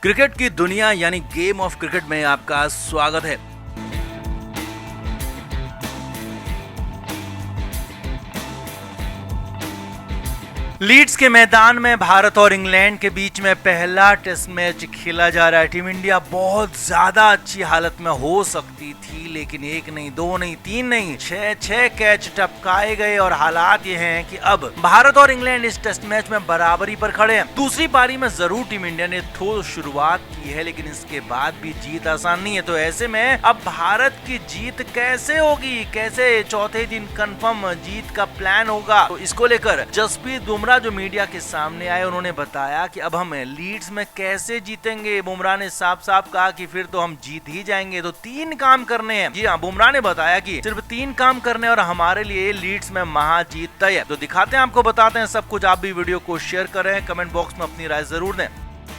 Cricket की दुनिया यानी गेम ऑफ क्रिकेट में आपका स्वागत है। लीड्स के मैदान में भारत और इंग्लैंड के बीच में पहला टेस्ट मैच खेला जा रहा है। टीम इंडिया बहुत ज्यादा अच्छी हालत में हो सकती थी, लेकिन एक नहीं, दो नहीं, तीन नहीं, छह कैच टपकाए गए और हालात ये हैं कि अब भारत और इंग्लैंड इस टेस्ट मैच में बराबरी पर खड़े हैं। दूसरी पारी में जरूर टीम इंडिया ने ठोस शुरुआत की है, लेकिन इसके बाद भी जीत आसान नहीं है। तो ऐसे में अब भारत की जीत कैसे होगी, कैसे चौथे दिन कंफर्म जीत का प्लान होगा, तो इसको लेकर जसप्रीत बुमराह जो मीडिया के सामने आए उन्होंने बताया कि अब हम लीड्स में कैसे जीतेंगे। बुमराह ने साफ साफ कहा कि फिर तो हम जीत ही जाएंगे, तो 3 काम करने हैं। जी हाँ, बुमराह ने बताया कि सिर्फ 3 काम करने और हमारे लिए लीड्स में महाजीत तय है। तो दिखाते हैं, आपको बताते हैं सब कुछ। आप भी वीडियो को शेयर करें, कमेंट बॉक्स में अपनी राय जरूर दें।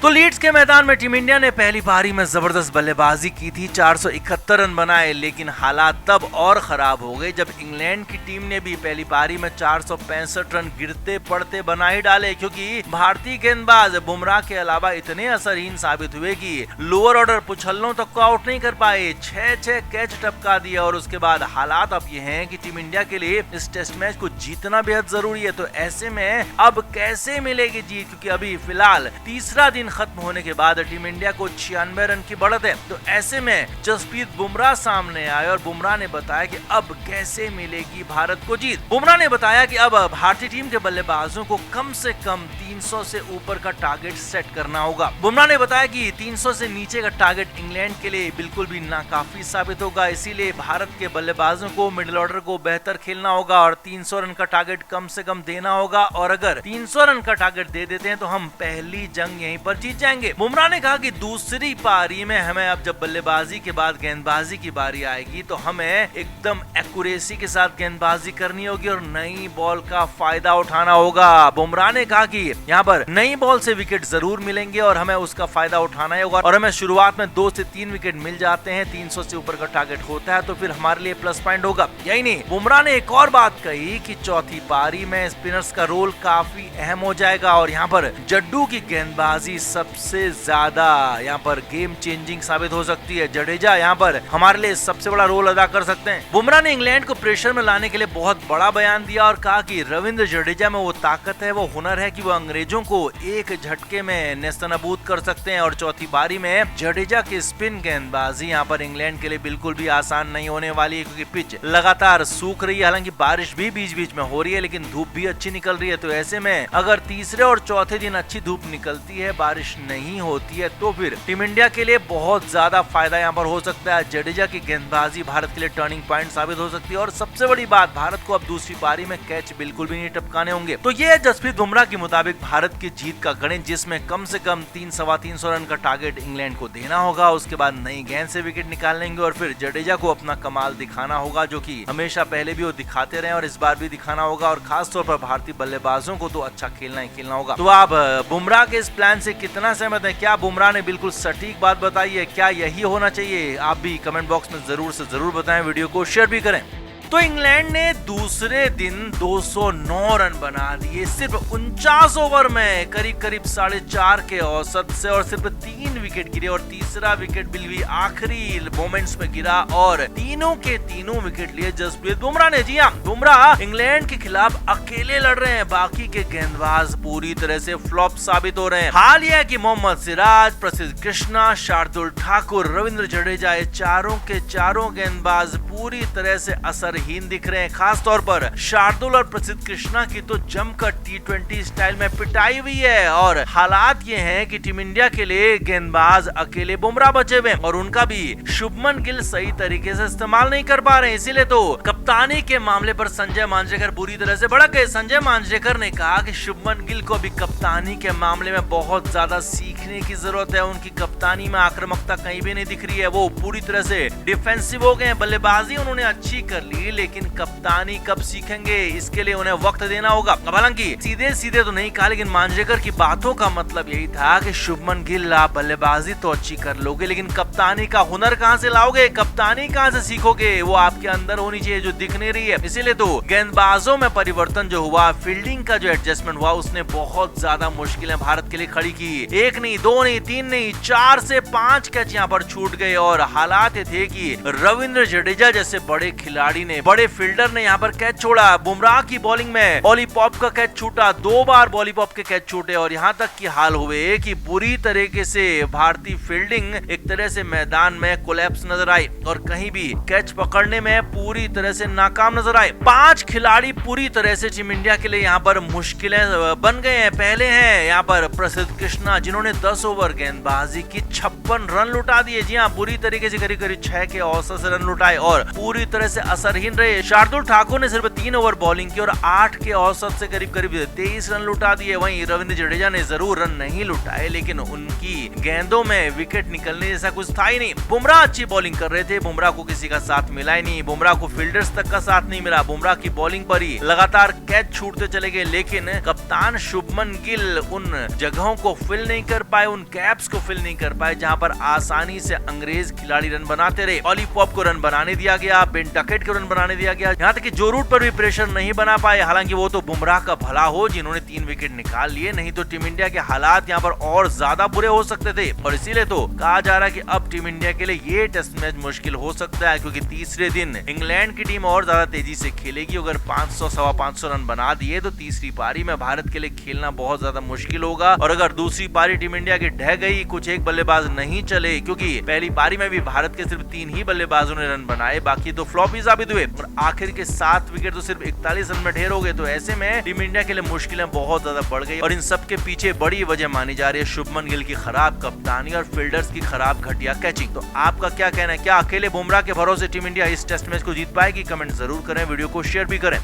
तो लीड्स के मैदान में टीम इंडिया ने पहली पारी में जबरदस्त बल्लेबाजी की थी, 471 रन बनाए, लेकिन हालात तब और खराब हो गए जब इंग्लैंड की टीम ने भी पहली पारी में 465 रन गिरते पड़ते बना ही डाले, क्योंकि भारतीय गेंदबाज बुमराह के अलावा इतने असरहीन साबित हुए कि लोअर ऑर्डर पुछल्लों तक को आउट नहीं कर पाए। 6 कैच टपका दिया और उसके बाद हालात अब ये हैं कि टीम इंडिया के लिए इस टेस्ट मैच को जीतना बेहद जरूरी है। तो ऐसे में अब कैसे मिलेगी जीत, क्योंकि अभी फिलहाल तीसरा दिन खत्म होने के बाद टीम इंडिया को 96 रन की बढ़त है। तो ऐसे में जसप्रीत बुमराह सामने आए और बुमराह ने बताया कि अब कैसे मिलेगी भारत को जीत। बुमराह ने बताया कि अब भारतीय टीम के बल्लेबाजों को कम से कम 300 से ऊपर का टारगेट सेट करना होगा। बुमराह ने बताया कि 300 से नीचे का टारगेट इंग्लैंड के लिए बिल्कुल भी नाकाफी साबित होगा, इसीलिए भारत के बल्लेबाजों को मिडिल ऑर्डर को बेहतर खेलना होगा और 300 रन का टारगेट कम से कम देना होगा। और अगर 300 रन का टारगेट दे देते हैं तो हम पहली जंग यहीं पर जीत जाएंगे। बुमराह ने कहा कि दूसरी पारी में हमें अब जब बल्लेबाजी के बाद गेंदबाजी की बारी आएगी तो हमें एकदम एक्यूरेसी के साथ गेंदबाजी करनी होगी और नई बॉल का फायदा उठाना होगा। बुमराह ने कहा कि यहाँ पर नई बॉल से विकेट जरूर मिलेंगे और हमें उसका फायदा उठाना होगा और हमें शुरुआत में 2 से 3 विकेट मिल जाते हैं, 300 से ऊपर का टारगेट होता है तो फिर हमारे लिए प्लस पॉइंट होगा। यही नहीं, बुमराह ने एक और बात कही कि चौथी पारी में स्पिनर्स का रोल काफी अहम हो जाएगा और यहाँ पर जड्डू की गेंदबाजी सबसे ज्यादा यहाँ पर गेम चेंजिंग साबित हो सकती है। जडेजा यहाँ पर हमारे लिए सबसे बड़ा रोल अदा कर सकते हैं। बुमराह ने इंग्लैंड को प्रेशर में लाने के लिए बहुत बड़ा बयान दिया और कहा कि रविंद्र जडेजा में वो ताकत है, वो हुनर है कि वो अंग्रेजों को एक झटके में नेस्तनाबूद कर सकते हैं। और चौथी पारी में जडेजा की स्पिन गेंदबाजी यहाँ पर इंग्लैंड के लिए बिल्कुल भी आसान नहीं होने वाली है, क्योंकि पिच लगातार सूख रही है। हालांकि बारिश भी बीच बीच में हो रही है, लेकिन धूप भी अच्छी निकल रही है। तो ऐसे में अगर तीसरे और चौथे दिन अच्छी धूप निकलती है, बारिश नहीं होती है, तो फिर टीम इंडिया के लिए बहुत ज्यादा फायदा यहाँ पर हो सकता है। जडेजा की गेंदबाजी भारत के लिए टर्निंग पॉइंट साबित हो सकती है और सबसे बड़ी बात, भारत को अब दूसरी पारी में कैच बिल्कुल भी नहीं टपकाने होंगे। तो ये है जसप्रीत बुमराह के मुताबिक भारत की जीत का गणित, जिसमें कम से कम 300-325 रन का टारगेट इंग्लैंड को देना होगा। उसके बाद नई गेंद से विकेट निकालेंगे और फिर जडेजा को अपना कमाल दिखाना होगा, जो कि हमेशा पहले भी वो दिखाते रहे और इस बार भी दिखाना होगा। और खास तौर पर भारतीय बल्लेबाजों को तो अच्छा खेलना ही खेलना होगा। तो आप बुमराह के इस प्लान से कितना सहमत है? क्या बुमराह ने बिल्कुल सटीक बात बताई है? क्या यही होना चाहिए? आप भी कमेंट बॉक्स में जरूर से जरूर बताएं, वीडियो को शेयर भी करें। तो इंग्लैंड ने दूसरे दिन 209 रन बना दिए सिर्फ 49 ओवर में, करीब 4.5 के औसत से, और सिर्फ 3 विकेट गिरे और तीसरा विकेट भी आखिरी मोमेंट्स में गिरा और तीनों के तीनों विकेट लिए जसप्रीत बुमराह ने। जी हाँ, बुमराह इंग्लैंड के खिलाफ अकेले लड़ रहे हैं, बाकी के गेंदबाज पूरी तरह से फ्लॉप साबित हो रहे हैं। हाल यह है कि मोहम्मद सिराज, प्रसिद्ध कृष्णा, शार्दुल ठाकुर, रविंद्र जडेजा, ये चारों के चारों गेंदबाज पूरी तरह से असरहीन दिख रहे हैं। खास तौर पर शार्दुल और प्रसिद्ध कृष्णा की तो जमकर T20 स्टाइल में पिटाई हुई है और हालात ये हैं कि टीम इंडिया के लिए गेंदबाज अकेले बुमराह बचे हुए और उनका भी शुभमन गिल सही तरीके से इस्तेमाल नहीं कर पा रहे हैं। इसीलिए तो कप्तानी के मामले पर संजय मांजरेकर पूरी तरह से भड़क गए। संजय मांजरेकर ने कहा कि शुभमन गिल को अभी कप्तानी के मामले में बहुत ज्यादा सीखने की जरूरत है। उनकी कप्तानी में आक्रामकता कहीं भी नहीं दिख रही है, वो पूरी तरह से डिफेंसिव हो गए हैं। बल्लेबाजी उन्होंने अच्छी कर ली, होगी, लेकिन कप्तानी कब सीखेंगे इसके लिए उन्हें वक्त देना होगा। अब हालांकि सीधे सीधे तो नहीं कहा, लेकिन मांजरेकर की बातों का मतलब यही था कि शुभमन गिल आप बल्लेबाजी तो अच्छी कर लोगे, लेकिन कप्तानी का हुनर कहां से लाओगे, कप्तानी कहां से सीखोगे, वो आपके अंदर होनी चाहिए जो दिख नहीं रही है। इसीलिए तो गेंदबाजों में परिवर्तन जो हुआ, फील्डिंग का जो एडजस्टमेंट हुआ, उसने बहुत ज्यादा मुश्किलें भारत के लिए खड़ी की। एक नहीं, दो नहीं, तीन नहीं, 4 से 5 कैच यहाँ पर छूट गए और हालात ये थे कि रविंद्र जडेजा जैसे बड़े खिलाड़ी ने, बड़े फील्डर ने यहाँ पर कैच छोड़ा। बुमराह की बॉलिंग में बॉलीपॉप का कैच छूटा, 2 बार बॉलीपॉप के कैच छूटे और यहाँ तक की हाल हुए कि बुरी तरीके से भारतीय फील्डिंग एक तरह से मैदान में कोलैप्स नजर आई और कहीं भी कैच पकड़ने में पूरी तरह से नाकाम नजर आए। 5 खिलाड़ी पूरी तरह से टीम इंडिया के लिए यहाँ पर मुश्किलें बन गए हैं। पहले हैं यहाँ पर प्रसिद्ध कृष्णा, जिन्होंने 10 ओवर गेंदबाजी की 56 रन लुटा दिए। जी हाँ, बुरी तरीके से करीब 6 के औसत से रन लुटाए और पूरी तरह से असरहीन रहे। शार्दुल ठाकुर ने सिर्फ 3 ओवर बॉलिंग की और 8 के औसत से करीब 23 रन लुटा दिए। वहीं रविंद्र जडेजा ने जरूर रन नहीं लुटाए, लेकिन उनकी गेंदों में विकेट निकलने जैसा कुछ था ही नहीं। बुमराह अच्छी बॉलिंग कर रहे थे, बुमराह को किसी का साथ मिला ही नहीं, बुमराह को फील्डर्स तक का साथ नहीं मिला। बुमराह की बॉलिंग पर ही लगातार कैच छूटते चले गए, लेकिन कप्तान शुभमन गिल उन जगहों को फिल नहीं कर पाए, उन गैप्स को फिल नहीं कर पाए जहां पर आसानी से अंग्रेज खिलाड़ी रन बनाते रहे। ऑलीपॉप को रन बनाने दिया गया, बेन डकेट को रन बनाने दिया गया, यहाँ तक कि जो रूट पर भी प्रेशर नहीं बना पाए। हालांकि वो तो बुमराह का भला हो जिन्होंने 3 विकेट निकाल लिए, नहीं तो टीम इंडिया के हालात यहाँ पर और ज्यादा बुरे हो सकते थे। और इसीलिए तो कहा जा रहा है कि अब टीम इंडिया के लिए ये टेस्ट मैच मुश्किल हो सकता है, क्योंकि तीसरे दिन इंग्लैंड की टीम और ज्यादा तेजी से खेलेगी। अगर 500 सवा 500 रन बना दिए तो तीसरी पारी में भारत के लिए खेलना बहुत ज्यादा मुश्किल होगा। और अगर दूसरी पारी टीम इंडिया की ढह गई, कुछ एक बल्लेबाज नहीं चले, क्योंकि पहली पारी में भी भारत के सिर्फ 3 ही बल्लेबाजों ने रन बनाए, बाकी तो फ्लॉप ही साबित हुए और आखिर के 7 विकेट तो सिर्फ 41 रन में ढेर हो गए। तो ऐसे में टीम इंडिया के लिए मुश्किलें बहुत ज्यादा बढ़ गई और इन सब के पीछे बड़ी वजह मानी जा रही है शुभमन गिल की खराब कप्तानी और फील्डर्स की खराब घटिया कैचिंग। तो आपका क्या कहना है, क्या अकेले बुमराह के भरोसे टीम इंडिया इस टेस्ट मैच को जीत पाएगी? कमेंट जरूर करें, वीडियो को शेयर भी करें।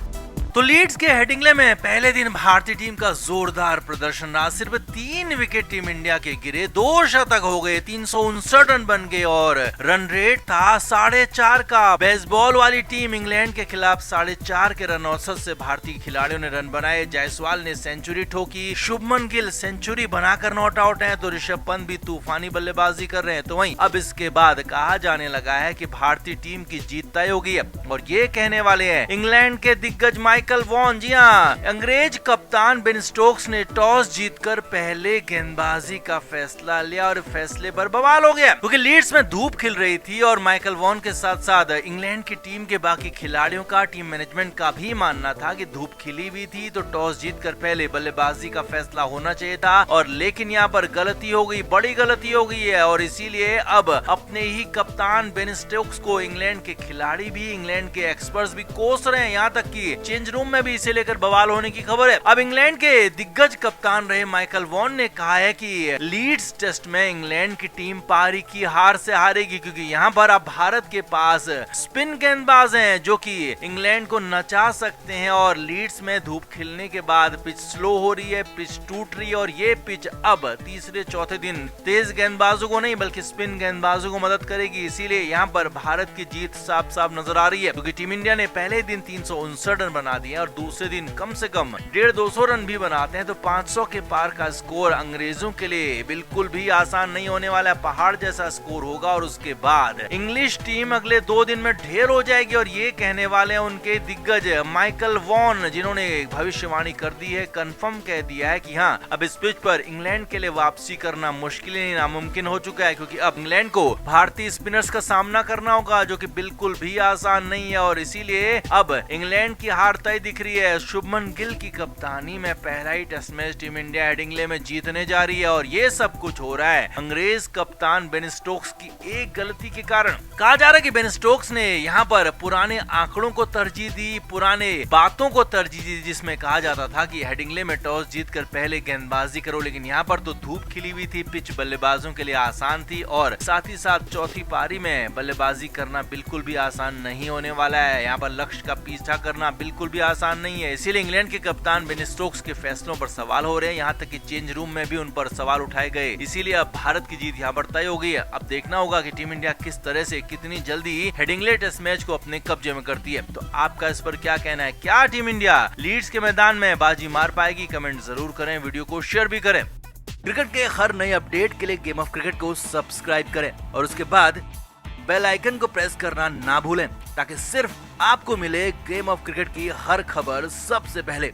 तो लीड्स के हेडिंग्ले में पहले दिन भारतीय टीम का जोरदार प्रदर्शन रहा। सिर्फ 3 विकेट टीम इंडिया के गिरे, 2 शतक हो गए, 359 रन बन गए और रन रेट था 4.5 का। बेसबॉल वाली टीम इंग्लैंड के खिलाफ 4.5 के रन औसत से भारतीय खिलाड़ियों ने रन बनाए। जायसवाल ने सेंचुरी ठोकी, शुभमन गिल सेंचुरी बनाकर नॉट आउट है, तो ऋषभ पंत भी तूफानी बल्लेबाजी कर रहे हैं। तो वहीं अब इसके बाद कहा जाने लगा है कि भारतीय टीम की जीत तय होगी है और ये कहने वाले हैं इंग्लैंड के दिग्गज माइकल वॉन। जी हाँ, अंग्रेज कप्तान बेन स्टोक्स ने टॉस जीतकर पहले गेंदबाजी का फैसला लिया और फैसले पर बवाल हो गया, क्योंकि लीड्स में धूप खिल रही थी और माइकल वॉन के साथ साथ इंग्लैंड की टीम के बाकी खिलाड़ियों का, टीम मैनेजमेंट का भी मानना था कि धूप खिली हुई थी तो टॉस जीतकर पहले बल्लेबाजी का फैसला होना चाहिए था। और लेकिन यहाँ पर गलती हो गई, बड़ी गलती हो गई है और इसीलिए अब अपने ही कप्तान बेन स्टोक्स को इंग्लैंड के खिलाड़ी भी, इंग्लैंड के एक्सपर्ट्स भी कोस रहे हैं, यहाँ तक कि चेंज रूम में भी इसे लेकर बवाल होने की खबर है। अब इंग्लैंड के दिग्गज कप्तान रहे माइकल वॉन ने कहा है कि लीड्स टेस्ट में इंग्लैंड की टीम पारी की हार से हारेगी, क्योंकि यहाँ पर अब भारत के पास स्पिन गेंदबाज हैं जो कि इंग्लैंड को नचा सकते हैं। और लीड्स में धूप खिलने के बाद पिच स्लो हो रही है, पिच टूट रही है और ये पिच अब तीसरे चौथे दिन तेज गेंदबाजों को नहीं बल्कि स्पिन गेंदबाजों को मदद करेगी। इसीलिए यहाँ पर भारत की जीत साफ साफ नजर आ रही है, क्योंकि टीम इंडिया ने पहले दिन 359 रन बना दिए और दूसरे दिन कम से कम 150-200 रन भी बनाते हैं तो 500 के पार का स्कोर अंग्रेजों के लिए बिल्कुल भी आसान नहीं होने वाला है, पहाड़ जैसा स्कोर होगा। और उसके बाद इंग्लिश टीम अगले 2 दिन में ढेर हो जाएगी और ये कहने वाले हैं उनके दिग्गज माइकल वॉन, जिन्होंने भविष्यवाणी कर दी है, कंफर्म कह दिया है कि हाँ, अब इस पिच पर इंग्लैंड के लिए वापसी करना मुश्किल ही नामुमकिन हो चुका है, क्योंकि अब इंग्लैंड को भारतीय स्पिनर्स का सामना करना होगा जो कि बिल्कुल भी आसान नहीं है। और इसीलिए अब इंग्लैंड की हार तय दिख रही है। शुभमन गिल की कप्तानी में पहला ही test match team India Headingley में जीतने जा रही है और ये सब कुछ हो रहा है अंग्रेज कप्तान बेन स्टोक्स की एक गलती के कारण। कहा जा रहा है कि बेन स्टोक्स ने यहाँ पर पुराने आंकड़ों को तरजीह दी, पुराने बातों को तरजीह दी, जिसमें कहा जाता था कि हेडिंग्ले में टॉस जीतकर पहले गेंदबाजी करो, लेकिन यहाँ पर तो धूप खिली हुई थी, पिच बल्लेबाजों के लिए आसान थी और साथ ही साथ चौथी पारी में बल्लेबाजी करना बिल्कुल भी आसान नहीं होने वाला है। यहाँ पर लक्ष्य का पीछा करना बिल्कुल भी भी आसान नहीं है। इसीलिए इंग्लैंड के कप्तान बेन स्टोक्स के फैसलों पर सवाल हो रहे हैं, यहाँ तक कि चेंज रूम में भी उन पर सवाल उठाए गए। इसीलिए अब भारत की जीत यहाँ पर तय हो गई है। अब देखना होगा कि टीम इंडिया किस तरह से कितनी जल्दी हेडिंग्ले टेस्ट मैच को अपने कब्जे में करती है। तो आपका इस पर क्या कहना है? क्या टीम इंडिया लीड्स के मैदान में बाजी मार पाएगी? कमेंट जरूर करें, वीडियो को शेयर भी करें। क्रिकेट के हर नए अपडेट के लिए गेम ऑफ क्रिकेट को सब्सक्राइब करें और उसके बाद बेल आइकन को प्रेस करना ना भूलें, ताकि सिर्फ आपको मिले गेम ऑफ क्रिकेट की हर खबर सबसे पहले।